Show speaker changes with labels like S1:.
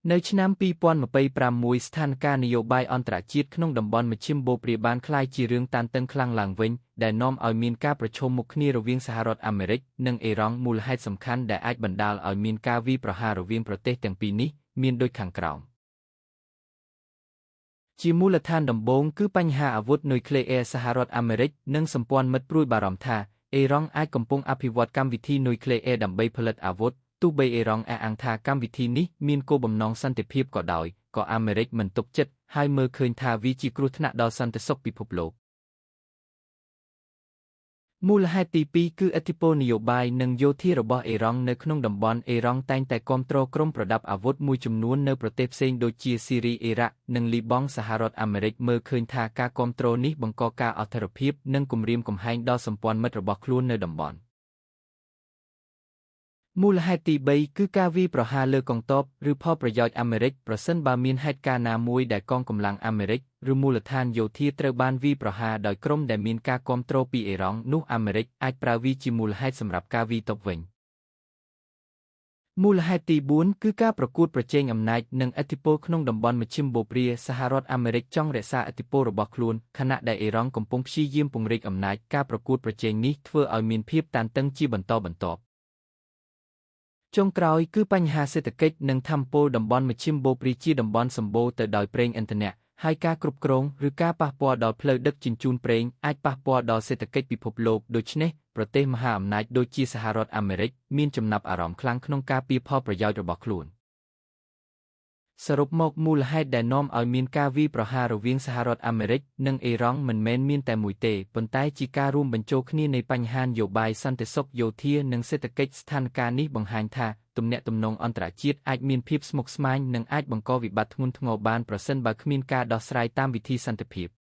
S1: នៅឆ្នាំ2026ស្ថានភាពនយោបាយអន្តរជាតិក្នុងតំបន់មជ្ឈិមបូព៌ាបានក្លាយជារឿងតានតឹងខ្លាំងឡើងវិញដែលនាំឲ្យមានការប្រឈមមុខគ្នារវាងសហរដ្ឋអាមេរិកនិងអ៊ីរ៉ង់មូលហេតុសំខាន់ដែលអាចបណ្ដាលឲ្យមានការវាយប្រហាររវាងប្រទេសទាំងពីរនេះមានដូចខាងក្រោមជាមូលដ្ឋានដំបូងគឺបញ្ហាអាវុធនុយក្លេអ៊ែរសហរដ្ឋអាមេរិកនិងសម្ព័ន្ធមិត្តព្រួយបារម្ភថាអ៊ីរ៉ង់អាចកំពុងអភិវឌ្ឍកម្មវិធីនុយក្លេអ៊ែរដើម្បីផលិតអាវុធទោះបីអ៊ីរ៉ង់អះអាងថាកម្មវិធីនេះមានគោលបំណងសន្តិភាពក៏ដោយក៏អាមេរិកមិនទុកចិត្តហើយមើលឃើញថាវាជាគ្រោះថ្នាក់ដល់សន្តិសុខពិភពលោកមូលហេតុទី2គឺឥទ្ធិពលនយោបាយនិងយោធារបស់អ៊ីរ៉ង់នៅក្នុងតំបន់អ៊ីរ៉ង់តែងតែគាំទ្រក្រុមប្រដាប់អាវុធមួយចំនួននៅប្រទេសផ្សេងដូចជាស៊ីរីអ៊ីរ៉ាក់និងលីបង់សហរដ្ឋអាមេរិកមើលឃើញថាការគាំទ្រនេះបង្កការអធិរភាពនិងគំរាមកំហែងដល់សម្ព័ន្ធមិត្តរបស់ខ្លួននៅតំបន់មូលហេតុទី3គឺការវាយប្រហារលើកងទ័ពឬផលប្រយោជន៍អាមេរិកប្រសិនបើមានហេតុការណ៍ណាមួយដែលកងកម្លាំងអាមេរិកឬមូលដ្ឋានយោធាត្រូវបានវាយប្រហារដោយក្រុមដែលមានការគាំទ្រពីអ៊ីរ៉ង់នោះអាមេរិកអាចប្រើវាជាមូលហេតុសម្រាប់ការវាយទប់វិញមូលហេតុទី4គឺការប្រកួតប្រជែងអំណាចនិងឥទ្ធិពលក្នុងតំបន់មជ្ឈិមបូព៌ាសហរដ្ឋអាមេរិកចង់រក្សាឥទ្ធិពលរបស់ខ្លួនខណៈដែលអ៊ីរ៉ង់កំពុងព្យាយាមពង្រីកអំណាចការប្រកួតប្រជែងនេះធ្វើឲ្យមានភាពតានតឹងជាបន្តបន្ទាប់ចុងក្រោយគឺបញ្ហាសេដ្ឋកិច្ចនិងថាមពលតំបន់មជ្ឈិមបូព៌ាជាតំបន់សម្បូរទៅដោយប្រេងឥន្ធនៈហើយការគ្រប់គ្រងឬការប៉ះពាល់ដល់ផ្លូវដឹកជញ្ជូនប្រេងអាចប៉ះពាល់ដល់សេដ្ឋកិច្ចពិភពលោកដូច្នេះប្រទេសមហាអំណាចដូចជាសហរដ្ឋអាមេរិកមានចំណាប់អារម្មណ៍ខ្លាំងក្នុងការពារផលប្រយោជន៍របស់ខ្លួនសរុបមកមូលហេតុដែលនាំឲ្យមានការវាយប្រហាររវាងសហរដ្ឋអាមេរិកនិងអ៊ីរ៉ង់មិនមែនមានតែមួយទេប៉ុន្តែជាការរួមបញ្ចូលគ្នានៃបញ្ហានយោបាយសន្តិសុខយោធានិងសេដ្ឋកិច្ចស្ថានភាពនេះបង្ហាញថាទំនាក់ទំនងអន្តរជាតិអាចមានភាពស្មុគស្មាញនិងអាចបង្កវិបត្តិធ្ងន់ធ្ងរបានប្រសិនបើគ្មានការដោះស្រាយតាមវិធីសន្តិភាព